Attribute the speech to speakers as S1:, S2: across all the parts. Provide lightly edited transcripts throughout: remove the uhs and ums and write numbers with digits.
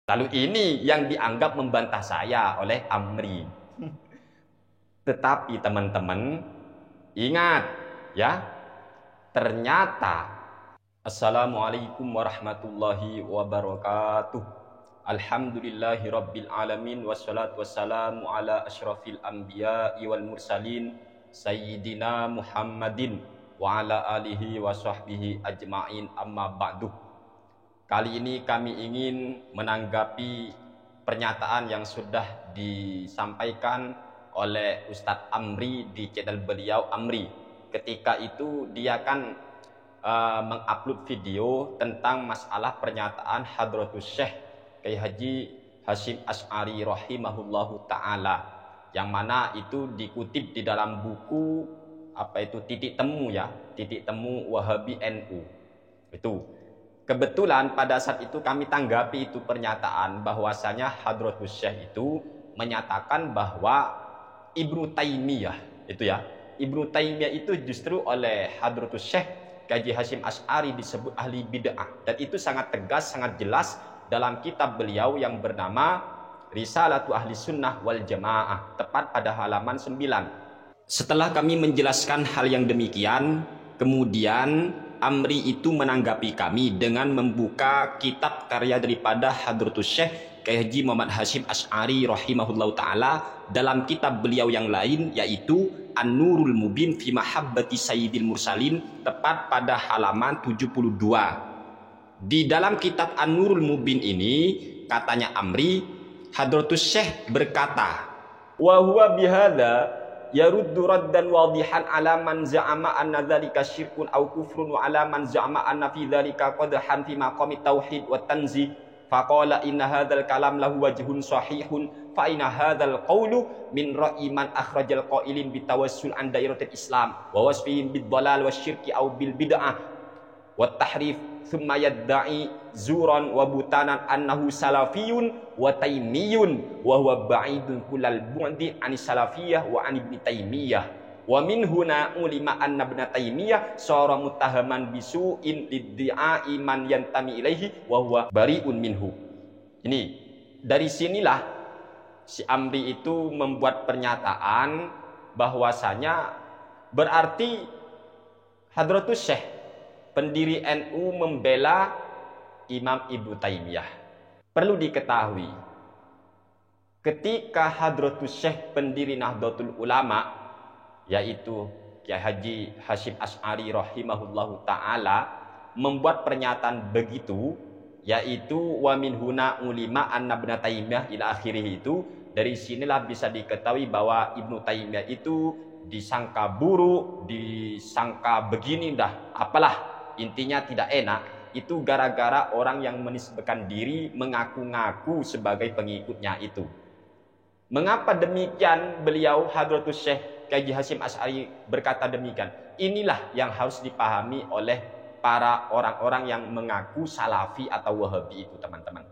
S1: Lalu ini yang dianggap membantah saya oleh Amri. Tetapi teman-teman ingat ya, ternyata Assalamualaikum warahmatullahi wabarakatuh. Alhamdulillahi rabbil alamin, wassalatu wassalamu ala asyrafil anbiya'i wal mursalin sayyidina Muhammadin wa ala alihi wa sahbihi ajma'in, amma ba'du. Kali ini kami ingin menanggapi pernyataan yang sudah disampaikan oleh Ustadz Amri di channel beliau Amri. Ketika itu dia kan mengupload video tentang masalah pernyataan Hadratus Syekh Kyai Haji Hasyim Asy'ari rahimahullahu ta'ala, yang mana itu dikutip di dalam buku Titik Temu ya, Titik Temu Wahabi NU. Itu kebetulan pada saat itu kami tanggapi itu pernyataan bahwasanya Hadratus Syekh itu menyatakan bahwa Ibnu Taimiyah itu ya, Ibnu Taimiyah itu justru oleh Hadratus Syekh Kyai Hasyim Asy'ari disebut ahli bid'ah, dan itu sangat tegas, sangat jelas dalam kitab beliau yang bernama Risalatu Ahli Sunnah wal Jamaah, tepat pada halaman 9. Setelah kami menjelaskan hal yang demikian, kemudian Amri itu menanggapi kami dengan membuka kitab karya daripada Hadratus Syekh Kyai Haji Muhammad Hasyim Asy'ari rahimahullahu ta'ala dalam kitab beliau yang lain, yaitu An-Nurul Mubin fi Mahabbati Sayyidil Mursalin, tepat pada halaman 72. Di dalam kitab An-Nurul Mubin ini, katanya Amri, Hadratus Syekh berkata, wa huwa bihadza yaruddu raddan wadihan ala man za'ama anna dzalika syirkun aw kufrun wa ala man za'ama anna fi dzalika qadhan fi maqami tauhid wa tanzih, faqala inna hadzal kalam lahu wajhun sahihun fa inna hadzal qawlu min ra'i man akhrajal qailin bitawassul an dairatil islam wa wasfihim bid dhalal wasyirki aw bil bid'ah wa tahrif thumma yadda'i zuran wa butanan annahu salafiyun wa taimiyun wa huwa ba'idun kullal bu'di anis salafiyah wa an ibni taimiyah wa min huna ulima anna ibn taimiyah sara muttahaman bisu'in lidda'i man yantami ilaihi wa huwa bari'un minhu. Ini dari sinilah si Amri itu membuat pernyataan bahwasanya berarti Hadratus Syekh pendiri NU membela Imam Ibnu Taimiyah. Perlu diketahui, ketika Hadratus Syekh pendiri Nahdlatul Ulama, yaitu Kyai Haji Hasyim Asy'ari rahimahullahu ta'ala, membuat pernyataan begitu, yaitu wa min huna ulima anna ibn Taimiyah ila akhirih, itu dari sinilah bisa diketahui bahwa Ibnu Taimiyah itu disangka buruk, disangka begini dah, apalah intinya tidak enak. Itu gara-gara orang yang menisbahkan diri mengaku-ngaku sebagai pengikutnya itu. Mengapa demikian beliau Hadratus Syekh Kyai Hasyim Asy'ari berkata demikian? Inilah yang harus dipahami oleh para orang-orang yang mengaku salafi atau wahabi itu, teman-teman.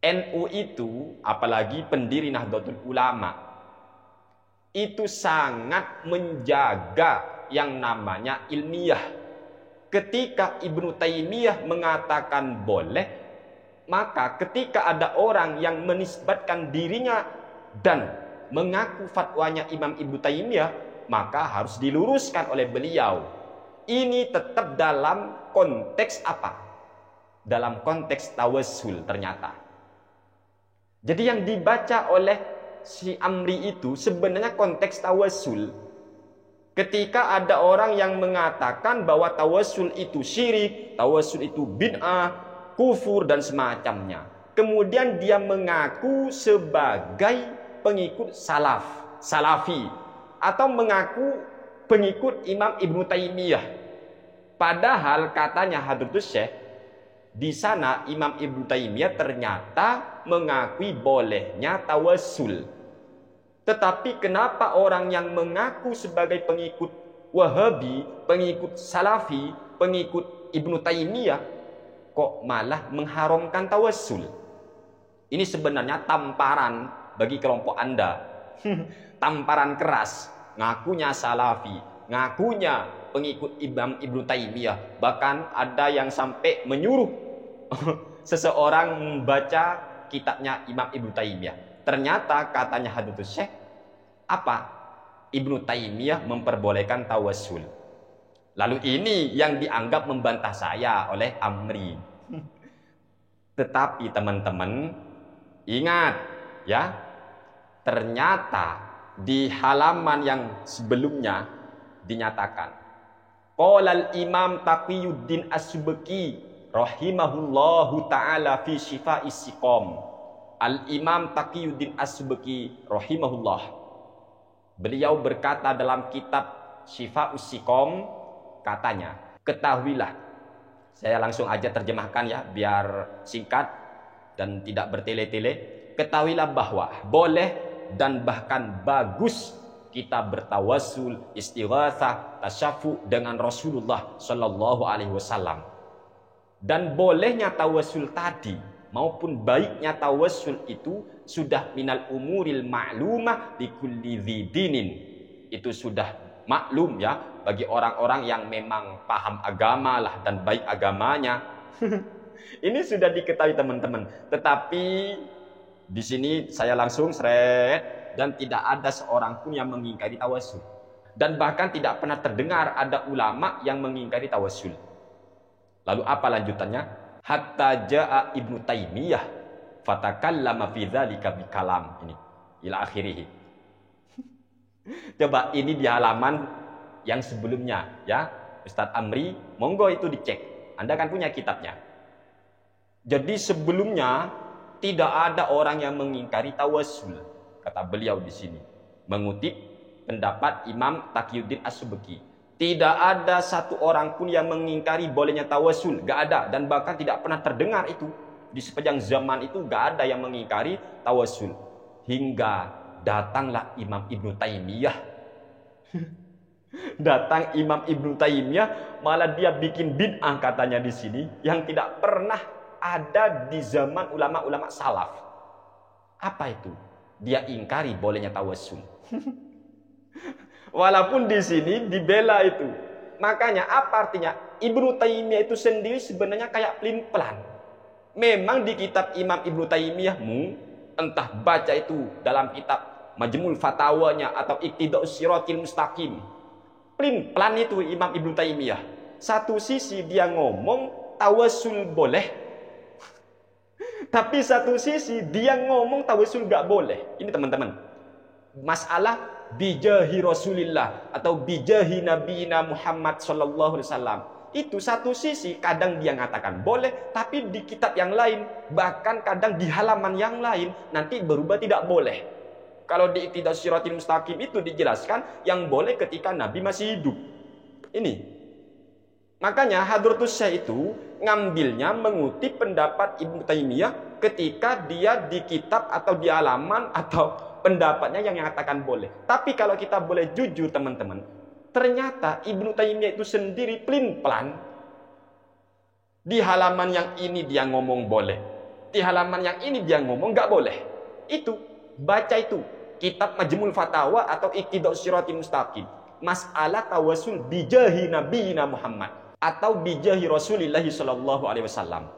S1: NU itu, apalagi pendiri Nahdlatul Ulama, itu sangat menjaga yang namanya ilmiah. Ketika Ibnu Taimiyah mengatakan boleh, maka ketika ada orang yang menisbatkan dirinya dan mengaku fatwanya Imam Ibnu Taimiyah, maka harus diluruskan oleh beliau. Ini tetap dalam konteks apa? Dalam konteks tawassul ternyata. Jadi yang dibaca oleh si Amri itu sebenarnya konteks tawassul. Ketika ada orang yang mengatakan bahwa tawassul itu syirik, tawassul itu bid'ah, kufur dan semacamnya, kemudian dia mengaku sebagai pengikut salafi, atau mengaku pengikut Imam Ibnu Taimiyah. Padahal katanya Hadratus Syekh, di sana Imam Ibnu Taimiyah ternyata mengakui bolehnya tawassul. Tetapi kenapa orang yang mengaku sebagai pengikut Wahabi, pengikut Salafi, pengikut Ibnu Taimiyah, kok malah mengharamkan tawassul? Ini sebenarnya tamparan bagi kelompok Anda. Tamparan keras. Ngakunya Salafi, ngakunya pengikut Imam Ibnu Taimiyah. Bahkan ada yang sampai menyuruh seseorang membaca kitabnya Imam Ibnu Taimiyah. Ternyata katanya Hadratus Syekh, apa? Ibnu Taimiyah memperbolehkan tawassul. Lalu ini yang dianggap membantah saya oleh Amri. Tetapi teman-teman, ingat ya, ternyata di halaman yang sebelumnya dinyatakan, qala al-Imam Taqiyuddin As-Subki rahimahullahu taala fi Syifa'is Siqam. Al-Imam Taqiyuddin As-Subki rahimahullah, beliau berkata dalam kitab Syifa'us Siqam, katanya, ketahuilah, saya langsung aja terjemahkan ya biar singkat dan tidak bertele-tele. Ketahuilah bahwa boleh dan bahkan bagus kita bertawassul, istighatsah, tasyafu dengan Rasulullah Shallallahu Alaihi Wasallam. Dan bolehnya tawassul tadi maupun baiknya tawassul itu sudah minal umuril ma'lumah di kulli dzidinin. Itu sudah maklum ya bagi orang-orang yang memang paham agama lah dan baik agamanya. Ini sudah diketahui teman-teman. Tetapi di sini saya langsung seret, dan tidak ada seorang pun yang mengingkari tawassul. Dan bahkan tidak pernah terdengar ada ulama yang mengingkari tawassul. Lalu apa lanjutannya? Hatta jaa Ibnu Taimiyah fatakallama fi dzalika bikalam. Ini ila akhirih. Coba ini di halaman yang sebelumnya ya, Ustadz Amri, monggo itu dicek. Anda kan punya kitabnya. Jadi sebelumnya tidak ada orang yang mengingkari tawassul, kata beliau di sini, mengutip pendapat Imam Taqiyuddin As-Subki. Tidak ada satu orang pun yang mengingkari bolehnya tawassul, gak ada, dan bahkan tidak pernah terdengar itu di sepanjang zaman itu, gak ada yang mengingkari tawassul. Hingga datanglah Imam Ibnu Taimiyah. Datang Imam Ibnu Taimiyah, malah dia bikin bid'ah katanya di sini yang tidak pernah ada di zaman ulama-ulama salaf. Apa itu? Dia ingkari bolehnya tawassul. Walaupun di sini dibela itu. Makanya apa artinya? Ibnu Taimiyah itu sendiri sebenarnya kayak pelin-pelan. Memang di kitab Imam Ibnu Taimiyahmu, entah baca itu dalam kitab Majmul Fatawanya atau Iqtida'us Shiratil Mustaqim, pelin-pelan itu Imam Ibnu Taimiyah. Satu sisi dia ngomong tawassul boleh, tapi satu sisi dia ngomong tawassul gak boleh. Ini teman-teman, masalah bijahi Rasulillah atau bijahi Nabiyina Muhammad sallallahu alaihi wasallam. Itu satu sisi kadang dia ngatakan boleh, tapi di kitab yang lain, bahkan kadang di halaman yang lain nanti berubah tidak boleh. Kalau di Iqtida'us Shiratil Mustaqim itu dijelaskan yang boleh ketika Nabi masih hidup. Ini. Makanya Hadratus Syekh itu ngambilnya mengutip pendapat Ibnu Taimiyah ketika dia di kitab atau di halaman atau pendapatnya yang mengatakan boleh. Tapi kalau kita boleh jujur teman-teman, ternyata Ibnu Taimiyah itu sendiri pelin-pelan. Di halaman yang ini dia ngomong boleh, di halaman yang ini dia ngomong nggak boleh. Itu baca itu kitab Majmul Fatawa atau Iqtida'us Shiratil Mustaqim, masalah tawassul bijahi Nabiyina Muhammad atau bijahi Rasulillah sallallahu alaihi wasallam.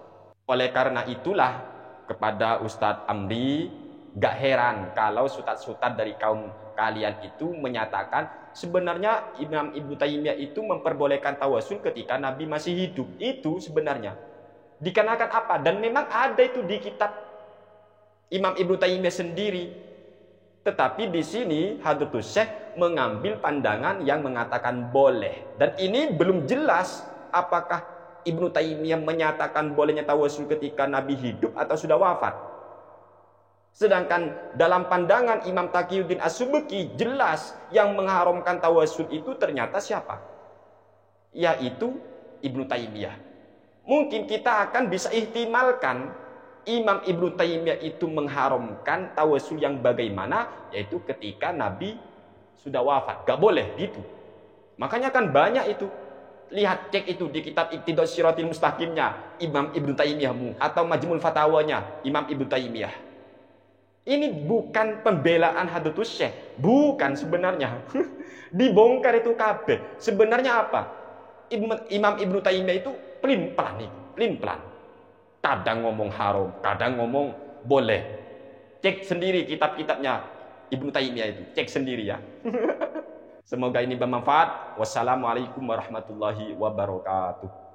S1: Oleh karena itulah kepada Ustadz Amri, gak heran kalau ustadz-ustadz dari kaum kalian itu menyatakan sebenarnya Imam Ibnu Taimiyah itu memperbolehkan tawassul ketika Nabi masih hidup. Itu sebenarnya dikarenakan apa? Dan memang ada itu di kitab Imam Ibnu Taimiyah sendiri. Tetapi di sini Hadratus Syekh mengambil pandangan yang mengatakan boleh. Dan ini belum jelas apakah Ibnu Taimiyah menyatakan bolehnya tawassul ketika Nabi hidup atau sudah wafat. Sedangkan dalam pandangan Imam Taqiyuddin As-Subki jelas yang mengharamkan tawassul itu ternyata siapa? Yaitu Ibnu Taimiyah. Mungkin kita akan bisa ihtimalkan Imam Ibnu Taimiyah itu mengharamkan tawassul yang bagaimana, yaitu ketika Nabi sudah wafat. Gak boleh gitu. Makanya kan banyak itu. Lihat, cek itu di kitab Iqtida'us Shiratil Mustaqimnya Imam Ibnu Taimiyahmu atau Majmul Fatawanya Imam Ibnu Taimiyah. Ini bukan pembelaan Hadratus Syekh, bukan sebenarnya. Dibongkar itu kabeh. Sebenarnya apa? Imam Ibnu Taimiyah itu pelin-pelan. kadang ngomong haram, kadang ngomong boleh. Cek sendiri kitab-kitabnya Ibnu Taimiyah itu, cek sendiri ya. Semoga ini bermanfaat. Wassalamualaikum warahmatullahi wabarakatuh.